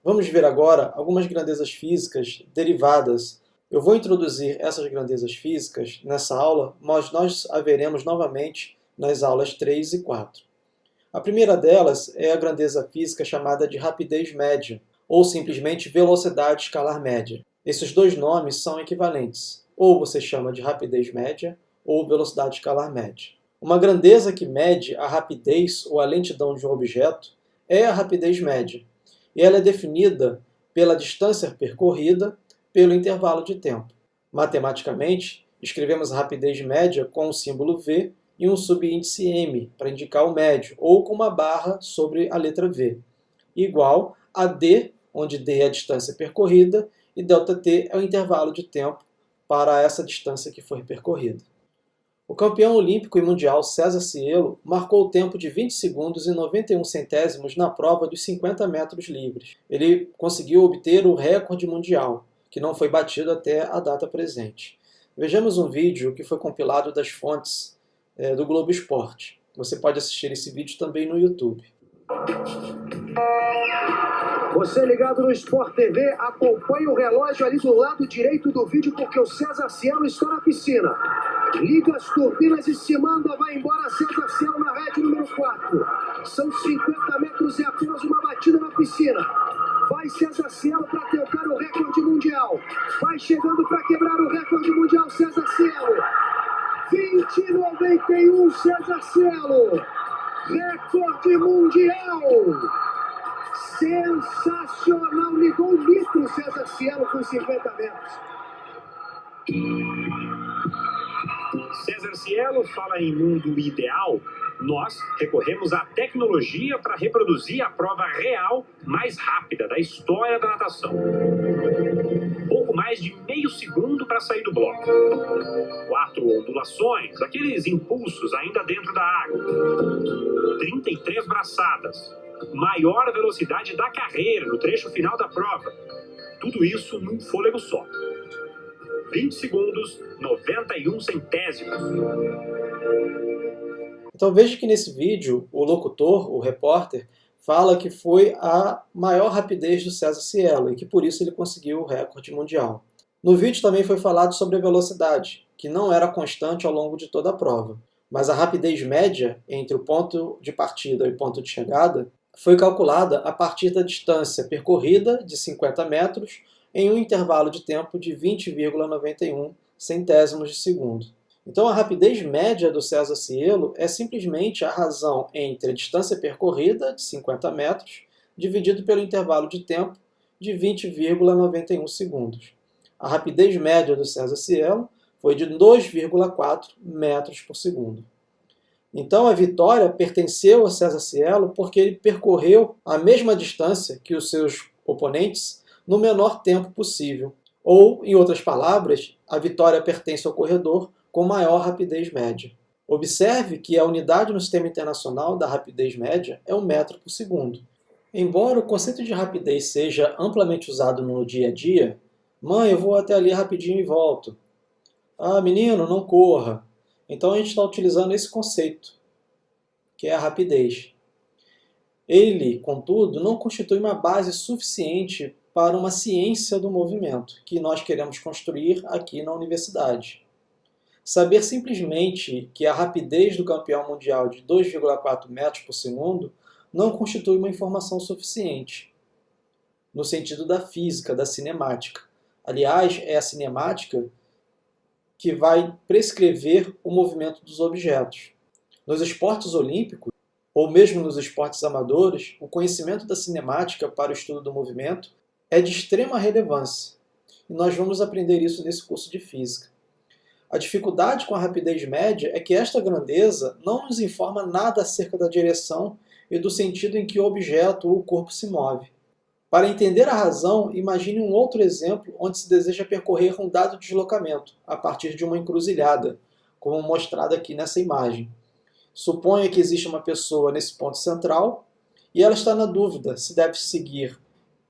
Vamos ver agora algumas grandezas físicas derivadas. Eu vou introduzir essas grandezas físicas nessa aula, mas nós a veremos novamente nas aulas 3 e 4. A primeira delas é a grandeza física chamada de rapidez média, ou simplesmente velocidade escalar média. Esses dois nomes são equivalentes. Ou você chama de rapidez média, ou velocidade escalar média. Uma grandeza que mede a rapidez ou a lentidão de um objeto é a rapidez média, e ela é definida pela distância percorrida pelo intervalo de tempo. Matematicamente, escrevemos a rapidez média com o símbolo V e um subíndice m, para indicar o médio, ou com uma barra sobre a letra V, igual a d, onde d é a distância percorrida, e ΔT é o intervalo de tempo para essa distância que foi percorrida. O campeão olímpico e mundial César Cielo marcou o tempo de 20 segundos e 91 centésimos na prova dos 50 metros livres. Ele conseguiu obter o recorde mundial, que não foi batido até a data presente. Vejamos um vídeo que foi compilado das fontes do Globo Esporte. Você pode assistir esse vídeo também no YouTube. Você ligado no Sport TV, acompanhe o relógio ali do lado direito do vídeo, porque o César Cielo está na piscina. Liga as turbinas e se manda, vai embora César Cielo na rede número 4. São 50 metros e apenas uma batida na piscina. Vai César Cielo para tentar o recorde mundial. Vai chegando para quebrar o recorde mundial César Cielo. 20,91 César Cielo. Recorde mundial. Sensacional, ligou o litro César Cielo com 50 metros. César Cielo fala em mundo ideal. Nós recorremos à tecnologia para reproduzir a prova real mais rápida da história da natação. Pouco mais de meio segundo para sair do bloco. 4 ondulações, aqueles impulsos ainda dentro da água. 33 braçadas. Maior velocidade da carreira no trecho final da prova. Tudo isso num fôlego só. 20 segundos, 91 centésimos. Então veja que nesse vídeo o locutor, o repórter, fala que foi a maior rapidez do César Cielo e que por isso ele conseguiu o recorde mundial. No vídeo também foi falado sobre a velocidade, que não era constante ao longo de toda a prova. Mas a rapidez média entre o ponto de partida e o ponto de chegada foi calculada a partir da distância percorrida de 50 metros em um intervalo de tempo de 20,91 centésimos de segundo. Então a rapidez média do César Cielo é simplesmente a razão entre a distância percorrida, de 50 metros, dividido pelo intervalo de tempo de 20,91 segundos. A rapidez média do César Cielo foi de 2,4 metros por segundo. Então a vitória pertenceu a César Cielo porque ele percorreu a mesma distância que os seus oponentes no menor tempo possível. Ou, em outras palavras, a vitória pertence ao corredor com maior rapidez média. Observe que a unidade no sistema internacional da rapidez média é o metro por segundo. Embora o conceito de rapidez seja amplamente usado no dia a dia, mãe, eu vou até ali rapidinho e volto. Ah, menino, não corra. Então a gente está utilizando esse conceito, que é a rapidez. Ele, contudo, não constitui uma base suficiente para uma ciência do movimento, que nós queremos construir aqui na universidade. Saber simplesmente que a rapidez do campeão mundial de 2,4 metros por segundo não constitui uma informação suficiente, no sentido da física, da cinemática. Aliás, é a cinemática que vai prescrever o movimento dos objetos. Nos esportes olímpicos, ou mesmo nos esportes amadores, o conhecimento da cinemática para o estudo do movimento é de extrema relevância. E nós vamos aprender isso nesse curso de física. A dificuldade com a rapidez média é que esta grandeza não nos informa nada acerca da direção e do sentido em que o objeto ou o corpo se move. Para entender a razão, imagine um outro exemplo onde se deseja percorrer um dado deslocamento, a partir de uma encruzilhada, como mostrado aqui nessa imagem. Suponha que existe uma pessoa nesse ponto central e ela está na dúvida se deve seguir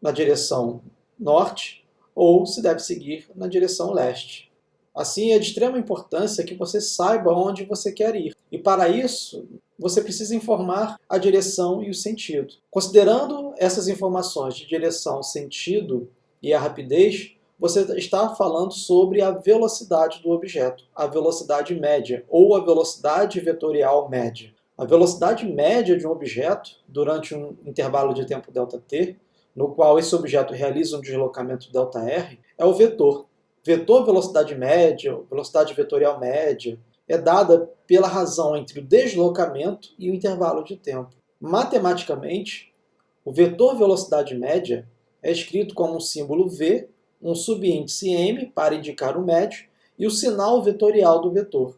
na direção norte ou se deve seguir na direção leste. Assim, é de extrema importância que você saiba onde você quer ir. E para isso, você precisa informar a direção e o sentido. Considerando essas informações de direção, sentido e a rapidez, você está falando sobre a velocidade do objeto, a velocidade média ou a velocidade vetorial média. A velocidade média de um objeto durante um intervalo de tempo ΔT, no qual esse objeto realiza um deslocamento ΔR, é o vetor. Vetor velocidade média, velocidade vetorial média, é dada pela razão entre o deslocamento e o intervalo de tempo. Matematicamente, o vetor velocidade média é escrito como um símbolo V, um subíndice m para indicar o médio e o sinal vetorial do vetor.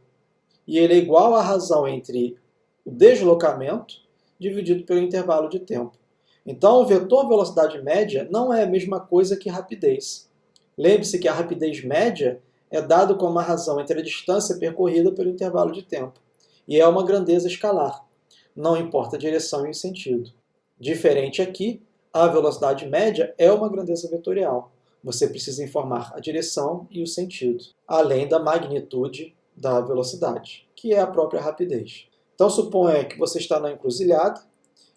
E ele é igual à razão entre o deslocamento dividido pelo intervalo de tempo. Então, o vetor velocidade média não é a mesma coisa que rapidez. Lembre-se que a rapidez média é dado como a razão entre a distância percorrida pelo intervalo de tempo, e é uma grandeza escalar, não importa a direção e o sentido. Diferente aqui, a velocidade média é uma grandeza vetorial. Você precisa informar a direção e o sentido, além da magnitude da velocidade, que é a própria rapidez. Então, suponha que você está na encruzilhada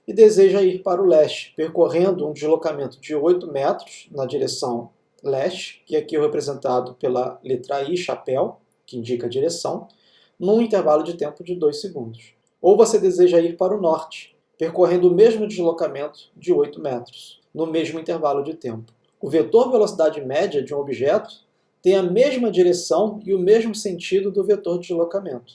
e deseja ir para o leste, percorrendo um deslocamento de 8 metros na direção leste, que aqui é representado pela letra I, chapéu, que indica a direção, num intervalo de tempo de 2 segundos. Ou você deseja ir para o norte, percorrendo o mesmo deslocamento de 8 metros, no mesmo intervalo de tempo. O vetor velocidade média de um objeto tem a mesma direção e o mesmo sentido do vetor de deslocamento.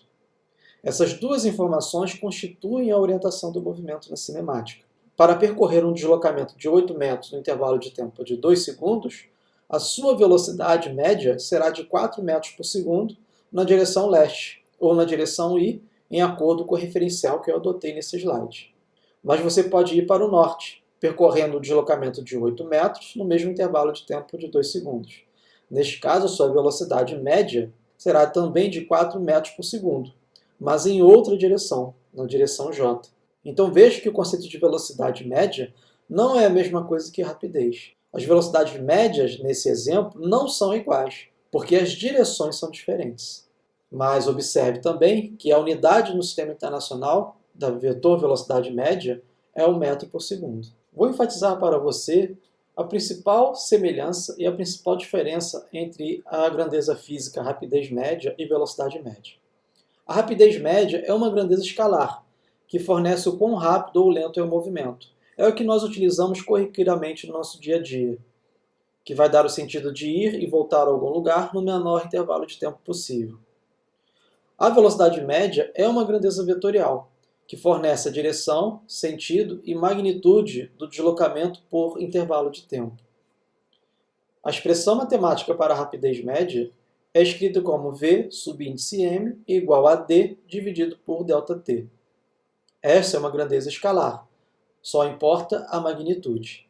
Essas duas informações constituem a orientação do movimento na cinemática. Para percorrer um deslocamento de 8 metros no intervalo de tempo de 2 segundos, a sua velocidade média será de 4 metros por segundo na direção leste, ou na direção I, em acordo com o referencial que eu adotei nesse slide. Mas você pode ir para o norte, percorrendo o deslocamento de 8 metros no mesmo intervalo de tempo de 2 segundos. Neste caso, a sua velocidade média será também de 4 metros por segundo, mas em outra direção, na direção J. Então veja que o conceito de velocidade média não é a mesma coisa que rapidez. As velocidades médias, nesse exemplo, não são iguais, porque as direções são diferentes. Mas observe também que a unidade no sistema internacional da vetor velocidade média é o metro por segundo. Vou enfatizar para você a principal semelhança e a principal diferença entre a grandeza física rapidez média e velocidade média. A rapidez média é uma grandeza escalar, que fornece o quão rápido ou lento é o movimento. É o que nós utilizamos corriqueiramente no nosso dia a dia, que vai dar o sentido de ir e voltar a algum lugar no menor intervalo de tempo possível. A velocidade média é uma grandeza vetorial, que fornece a direção, sentido e magnitude do deslocamento por intervalo de tempo. A expressão matemática para a rapidez média é escrita como V subíndice m igual a d dividido por ΔT. Essa é uma grandeza escalar, só importa a magnitude.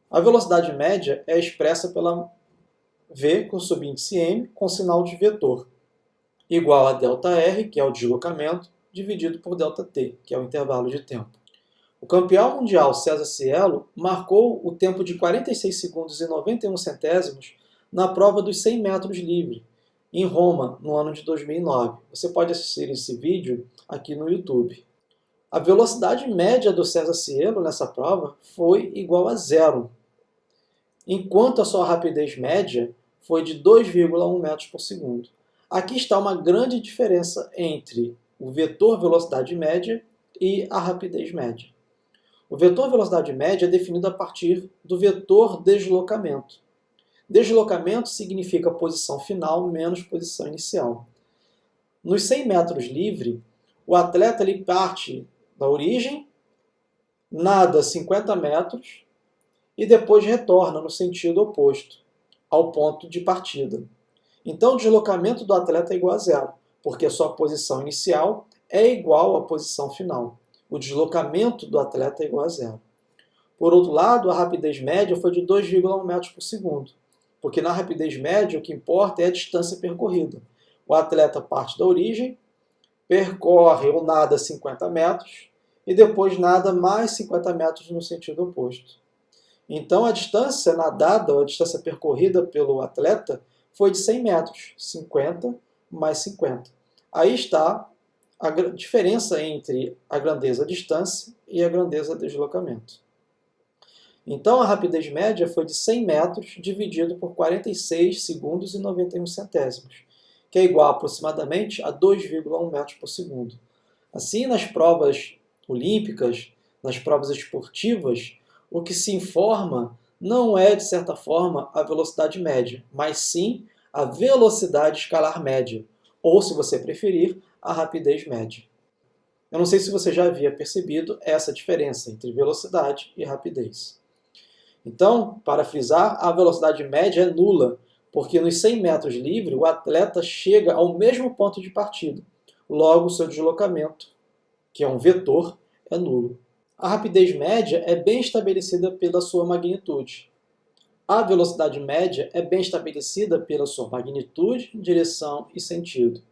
A velocidade média é expressa pela V com subíndice m com sinal de vetor, igual a ΔR, que é o deslocamento, dividido por ΔT, que é o intervalo de tempo. O campeão mundial César Cielo marcou o tempo de 46 segundos e 91 centésimos na prova dos 100 metros livre, em Roma, no ano de 2009. Você pode assistir esse vídeo aqui no YouTube. A velocidade média do César Cielo nessa prova foi igual a 0, enquanto a sua rapidez média foi de 2,1 metros por segundo. Aqui está uma grande diferença entre o vetor velocidade média e a rapidez média. O vetor velocidade média é definido a partir do vetor deslocamento. Deslocamento significa posição final menos posição inicial. Nos 100 metros livre, o atleta ele parte da origem, nada 50 metros e depois retorna no sentido oposto, ao ponto de partida. Então, o deslocamento do atleta é igual a 0, porque a sua posição inicial é igual à posição final. O deslocamento do atleta é igual a 0. Por outro lado, a rapidez média foi de 2,1 metros por segundo, porque na rapidez média o que importa é a distância percorrida. O atleta parte da origem, percorre ou nada 50 metros e depois nada mais 50 metros no sentido oposto. Então, a distância nadada, ou a distância percorrida pelo atleta, foi de 100 metros, 50 mais 50. Aí está a diferença entre a grandeza distância e a grandeza deslocamento. Então, a rapidez média foi de 100 metros dividido por 46 segundos e 91 centésimos, que é igual aproximadamente a 2,1 metros por segundo. Assim, nas provas olímpicas, nas provas esportivas, o que se informa não é, de certa forma, a velocidade média, mas sim a velocidade escalar média, ou, se você preferir, a rapidez média. Eu não sei se você já havia percebido essa diferença entre velocidade e rapidez. Então, para frisar, a velocidade média é nula, porque nos 100 metros livre o atleta chega ao mesmo ponto de partida. Logo, seu deslocamento, que é um vetor, é nulo. A rapidez média é bem estabelecida pela sua magnitude. A velocidade média é bem estabelecida pela sua magnitude, direção e sentido.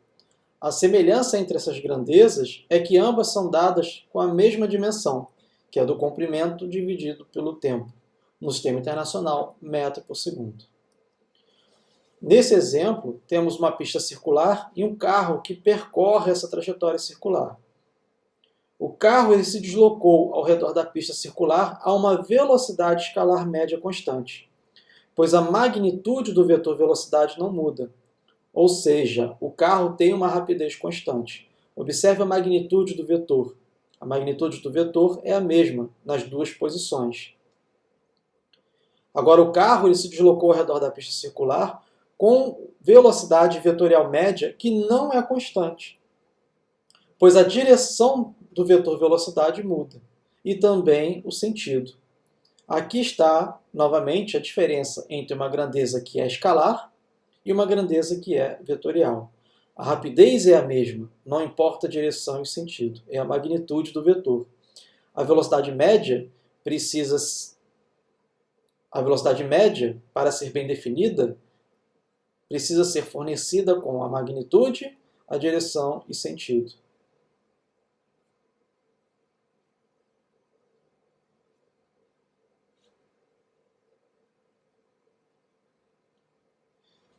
A semelhança entre essas grandezas é que ambas são dadas com a mesma dimensão, que é do comprimento dividido pelo tempo, no sistema internacional, metro por segundo. Nesse exemplo, temos uma pista circular e um carro que percorre essa trajetória circular. O carro se deslocou ao redor da pista circular a uma velocidade escalar média constante, pois a magnitude do vetor velocidade não muda. Ou seja, o carro tem uma rapidez constante. Observe a magnitude do vetor. A magnitude do vetor é a mesma nas duas posições. Agora, o carro se deslocou ao redor da pista circular com velocidade vetorial média que não é constante, pois a direção do vetor velocidade muda, e também o sentido. Aqui está, novamente, a diferença entre uma grandeza que é escalar e uma grandeza que é vetorial. A rapidez é a mesma, não importa a direção e o sentido, é a magnitude do vetor. A velocidade média, para ser bem definida, precisa ser fornecida com a magnitude, a direção e sentido.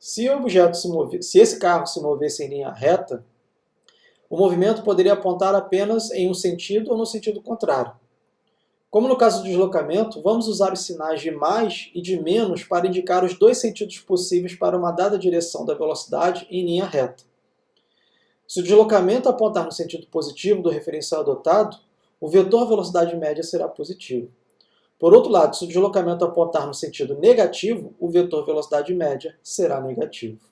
Se esse carro se movesse em linha reta, o movimento poderia apontar apenas em um sentido ou no sentido contrário. Como no caso do deslocamento, vamos usar os sinais de mais e de menos para indicar os dois sentidos possíveis para uma dada direção da velocidade em linha reta. Se o deslocamento apontar no sentido positivo do referencial adotado, o vetor velocidade média será positivo. Por outro lado, se o deslocamento apontar no sentido negativo, o vetor velocidade média será negativo.